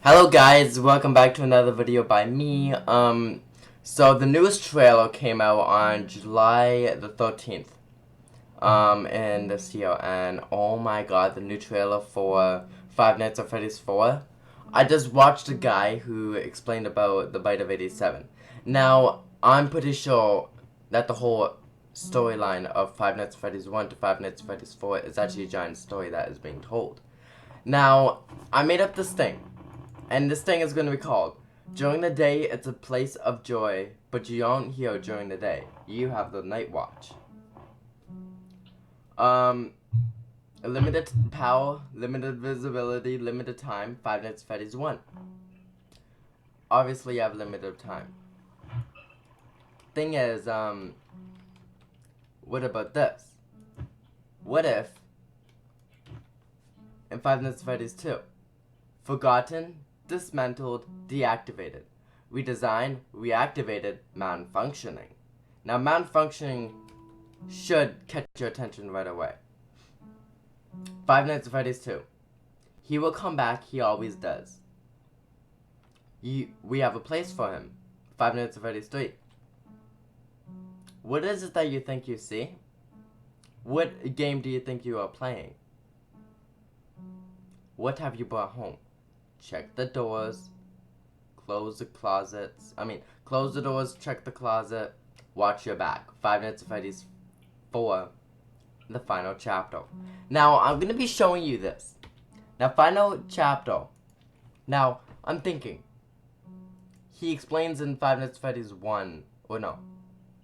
Hello guys, welcome back to another video by me. So the newest trailer came out on July the 13th, in this year, and oh my god, the new trailer for Five Nights at Freddy's 4. I just watched a guy who explained about the Bite of 87. Now, I'm pretty sure that the whole storyline of Five Nights at Freddy's 1 to Five Nights at Freddy's 4 is actually a giant story that is being told. Now, I made up this thing. And this thing is going to be called, during the day, it's a place of joy, but you aren't here during the day. You have the night watch. Limited power, limited visibility, limited time, Five Nights at Freddy's 1. Obviously, you have limited time. Thing is, what about this? What if, in Five Nights at Freddy's 2, forgotten, dismantled, deactivated, redesigned, reactivated, malfunctioning. Now, malfunctioning should catch your attention right away. Five Nights at Freddy's 2. He will come back, he always does. We have a place for him. Five Nights at Freddy's 3. What is it that you think you see? What game do you think you are playing? What have you brought home? Check the doors, close the closets, close the doors, check the closet, watch your back. Five Nights at Freddy's 4, the final chapter. Now, I'm going to be showing you this. Now, final chapter. Now, I'm thinking, he explains in Five Nights at Freddy's 1, or no, I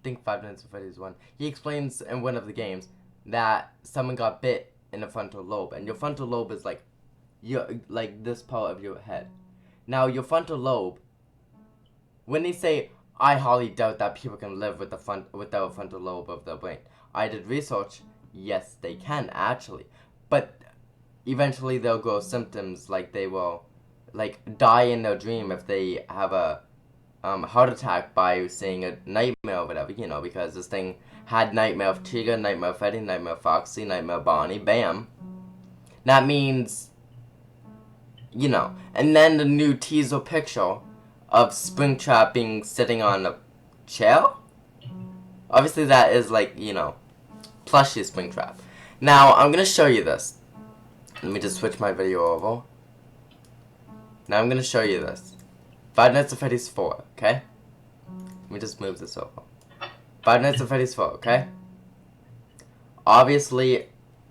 think Five Nights at Freddy's 1, he explains in one of the games that someone got bit in the frontal lobe, and your frontal lobe is like this part of your head. Now, your frontal lobe, when they say, I highly doubt that people can live with without a frontal lobe of their brain. I did research. Yes, they can actually, but eventually they'll grow symptoms like they will, die in their dream if they have a heart attack by seeing a nightmare or whatever. Because this thing had Nightmare of Chica, Nightmare of Freddy, Nightmare of Foxy, Nightmare of Bonnie. Bam. That means. And then the new teaser picture of Springtrap being sitting on a chair? Obviously that is plushy Springtrap. Now, I'm gonna show you this. Let me just switch my video over. Now I'm gonna show you this. Five Nights at Freddy's 4, okay? Let me just move this over. Five Nights at Freddy's 4, okay? Obviously,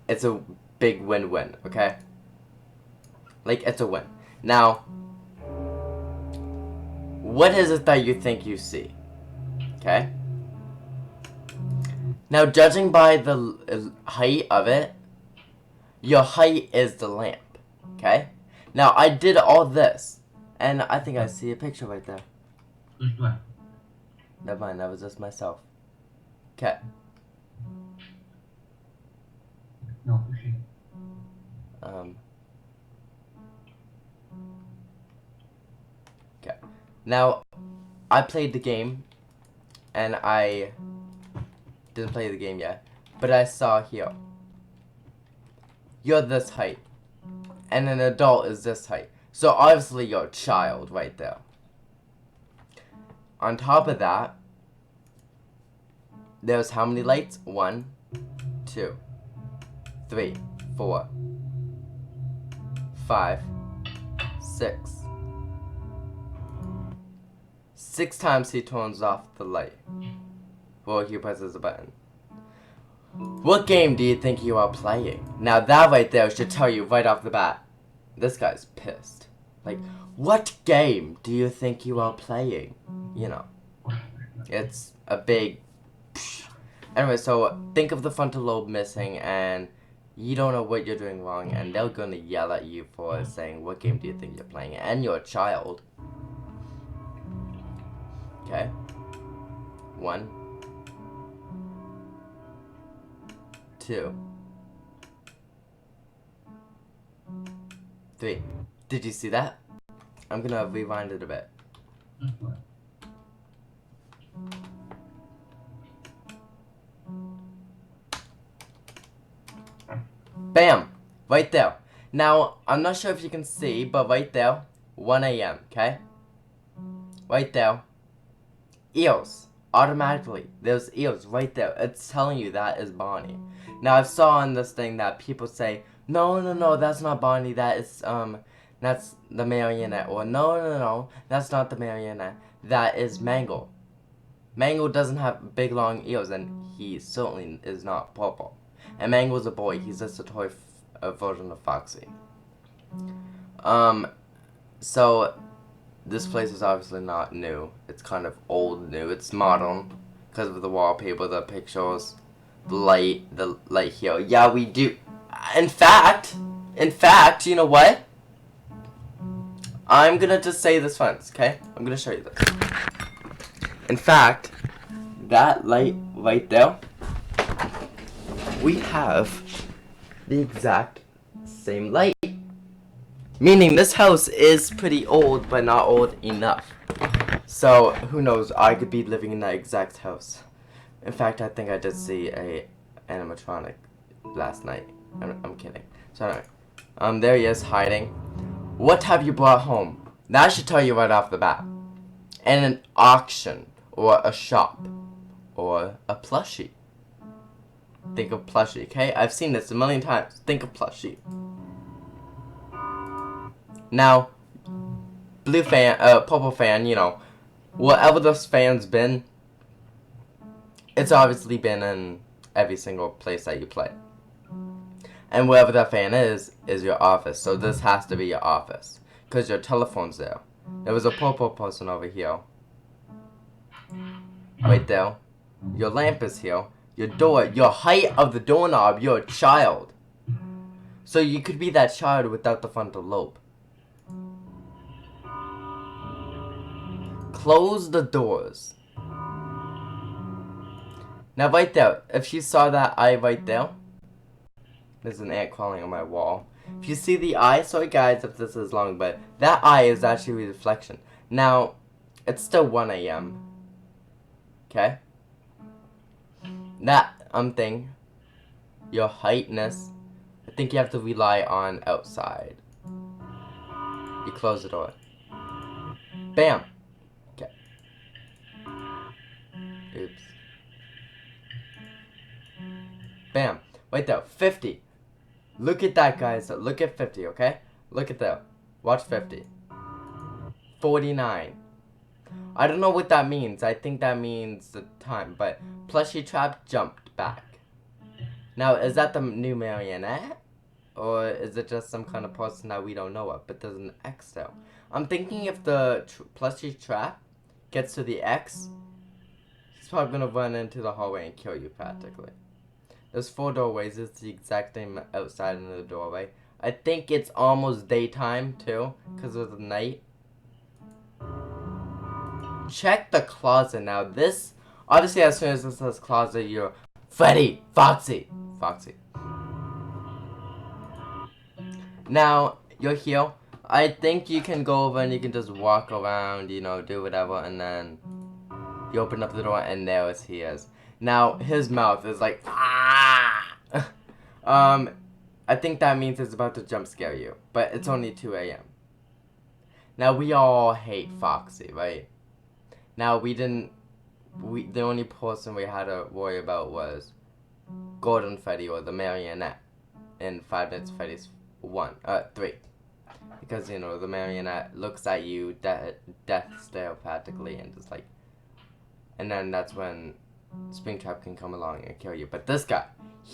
it's a big win-win, okay? It's a win. Now, what is it that you think you see? Okay? Now, judging by the height of it, your height is the lamp. Okay? Now, I did all this, and I think I see a picture right there. Never mind, that was just myself. Okay. Okay. Now, I played the game, and I didn't play the game yet, but I saw here. You're this height, and an adult is this height. So obviously you're a child right there. On top of that, there's how many lights? 1, 2, 3, 4, 5, 6. 6 times he turns off the light. Well, he presses a button. What game do you think you are playing? Now that right there should tell you right off the bat. This guy's pissed. What game do you think you are playing? It's a big... Anyway, so think of the frontal lobe missing and you don't know what you're doing wrong, and they're gonna yell at you for saying, what game do you think you're playing? And you're a child. Okay. 1, 2, 3. Did you see that? I'm gonna rewind it a bit. Bam! Right there. Now, I'm not sure if you can see, but right there, 1 a.m., okay? Right there. Eels. Automatically. There's eels right there. It's telling you that is Bonnie. Now, I saw on this thing that people say, no, that's not Bonnie. That's the marionette. Or, no, that's not the marionette. That is Mango. Mango doesn't have big, long ears, and he certainly is not purple. And Mango's a boy. He's just a toy version of Foxy. So this place is obviously not new. It's kind of old new. It's modern because of the wallpaper, the pictures, the light here. Yeah, we do. In fact, you know what? I'm gonna just say this once, okay? I'm gonna show you this. In fact, that light right there, we have the exact same light. Meaning this house is pretty old, but not old enough. So, who knows, I could be living in that exact house. In fact, I think I did see a animatronic last night. I'm kidding. So anyway, there he is, hiding. What have you brought home? That should tell you right off the bat. And an auction, or a shop, or a plushie. Think of plushie, okay? I've seen this a million times. Think of plushie. Now, purple fan, you know, whatever this fan's been, it's obviously been in every single place that you play. And wherever that fan is your office. So this has to be your office, because your telephone's there. There was a purple person over here. Right there. Your lamp is here. Your door, your height of the doorknob, you're a child. So you could be that child without the frontal lobe. Close the doors. Now right there, if you saw that eye right there, there's an ant crawling on my wall. If you see the eye, sorry guys if this is long, but that eye is actually a reflection. Now, it's still 1 a.m. Okay? That thing, your heightness, I think you have to rely on outside. You close the door. Bam! Okay. Oops. Bam. Right there. 50. Look at that, guys. Look at 50, okay? Look at that. Watch 50. 49. I don't know what that means. I think that means the time. But Plushie Trap jumped back. Now, is that the new marionette? Or is it just some kind of person that we don't know of? But there's an X there. I'm thinking if the Plushie Trap gets to the X, he's probably going to run into the hallway and kill you practically. There's 4 doorways. It's the exact same outside in the doorway. I think it's almost daytime too, because of the night. Check the closet now. This, obviously as soon as it says closet, you're Freddy, Foxy. Now, you're here. I think you can go over and you can just walk around, you know, do whatever, and then you open up the door and there he is. Now, his mouth is like, ah! I think that means it's about to jump scare you. But it's only 2 a.m. Now, we all hate Foxy, right? Now, the only person we had to worry about was Golden Freddy, or the marionette, in 5 Nights at Freddy's 3. Because, you know, the marionette looks at you, death stare practically, and just like, and then that's when Springtrap can come along and kill you. But this guy,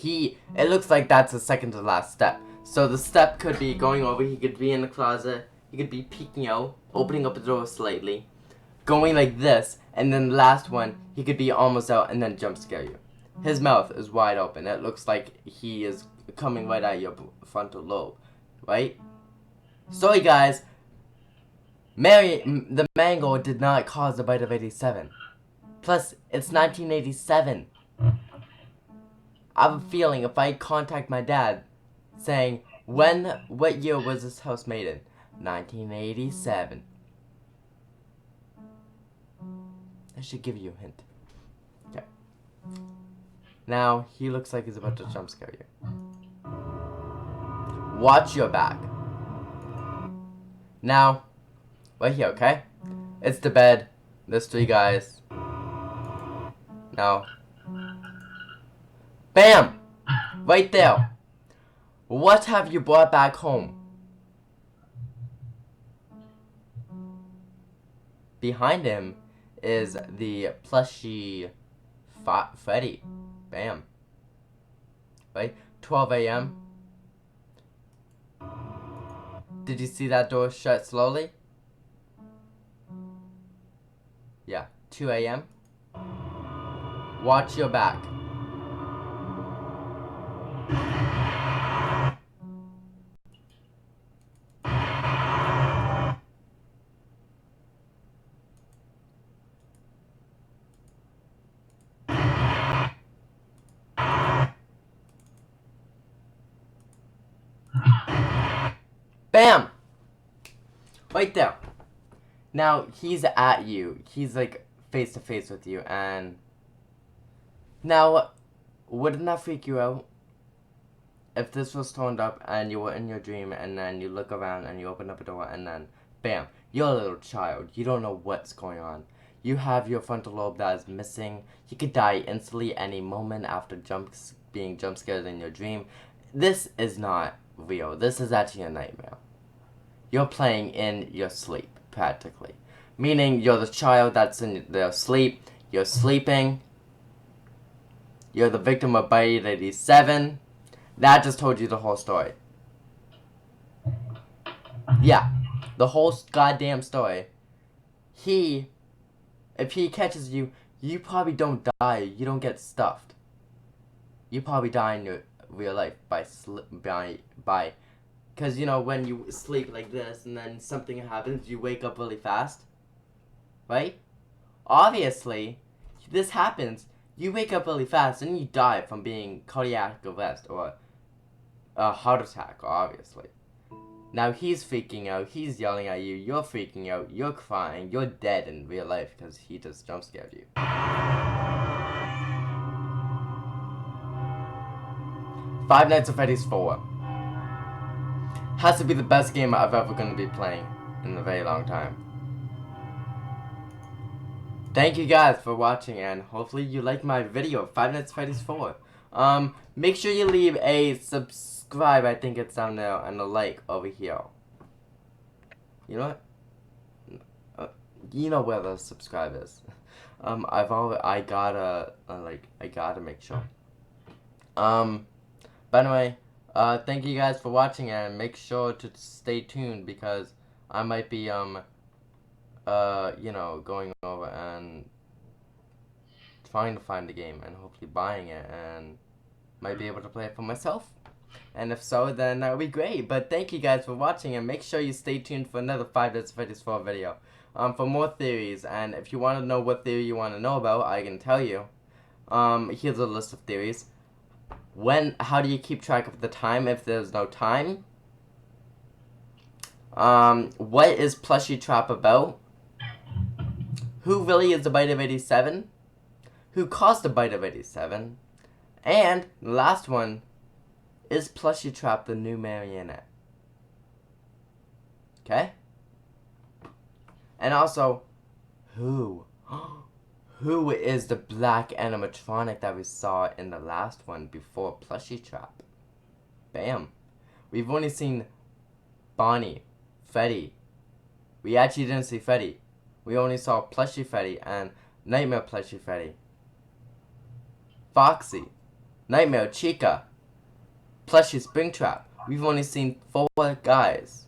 it looks like that's the second to last step. So the step could be going over, he could be in the closet, he could be peeking out, opening up the door slightly, going like this, and then the last one, he could be almost out and then jump scare you. His mouth is wide open. It looks like he is coming right at your frontal lobe, right? Sorry guys, the mango did not cause the bite of 87. Plus, it's 1987. I have a feeling if I contact my dad saying, what year was this house made in? 1987. I should give you a hint. Okay. Now, he looks like he's about to jump scare you. Watch your back. Now, Right here, okay? It's the bed. There's 3 guys. Now. Bam! Right there. What have you brought back home? Behind him is the plushy Freddy. Bam. Right? 12 a.m. Did you see that door shut slowly? Yeah. 2 a.m. Watch your back. Bam! Right there. Now, he's at you. He's like face to face with you, and now, wouldn't that freak you out? If this was turned up and you were in your dream and then you look around and you open up a door and then bam, you're a little child. You don't know what's going on. You have your frontal lobe that is missing. You could die instantly any moment after being jump scared in your dream. This is not real. This is actually a nightmare. You're playing in your sleep, practically. Meaning you're the child that's in their sleep. You're sleeping. You're the victim of Bite 87. That just told you the whole story. Yeah, the whole goddamn story. If he catches you, you probably don't die. You don't get stuffed. You probably die in your real life by, because you know when you sleep like this and then something happens, you wake up really fast, right? Obviously, this happens. You wake up really fast and you die from being cardiac arrest or a heart attack, obviously. Now he's freaking out, he's yelling at you, you're freaking out, you're crying, you're dead in real life because he just jump scared you. Five Nights at Freddy's 4 has to be the best game I've ever going to be playing in a very long time. Thank you guys for watching, and hopefully you like my video, Five Nights at Freddy's 4. Make sure you leave a subscribe, I think it's down there, and a like over here. You know what? You know where the subscribe is. I gotta make sure. But anyway, thank you guys for watching, and make sure to stay tuned because I might be, you know, going over and trying to find the game and hopefully buying it and might be able to play it for myself. And if so, then that would be great. But thank you guys for watching, and make sure you stay tuned for another 5 Nights at Freddy's 4 video. For more theories, and if you want to know what theory you want to know about, I can tell you. Here's a list of theories. How do you keep track of the time if there's no time? What is Plushie Trap about? Who really is the Bite of 87? Who caused the Bite of 87? And the last one, is Plushie Trap the new marionette? Okay? And also, who is the black animatronic that we saw in the last one before Plushie Trap? Bam. We've only seen Bonnie, Freddy. We actually didn't see Freddy. We only saw Plushie Freddy and Nightmare Plushie Freddy. Foxy, Nightmare Chica, Plushie Springtrap. We've only seen 4 guys.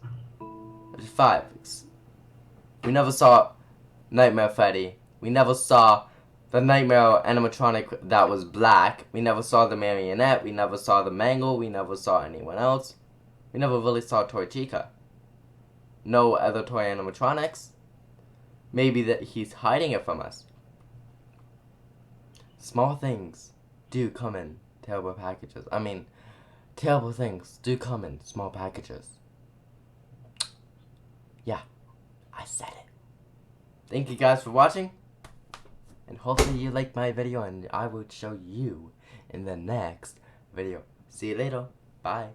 5. We never saw Nightmare Freddy. We never saw the Nightmare animatronic that was black. We never saw the marionette. We never saw the mangle. We never saw anyone else. We never really saw Toy Chica. No other toy animatronics. Maybe that he's hiding it from us. Small things do come in terrible packages. I mean, terrible things do come in small packages. Yeah, I said it. Thank you guys for watching. And hopefully you liked my video, and I will show you in the next video. See you later. Bye.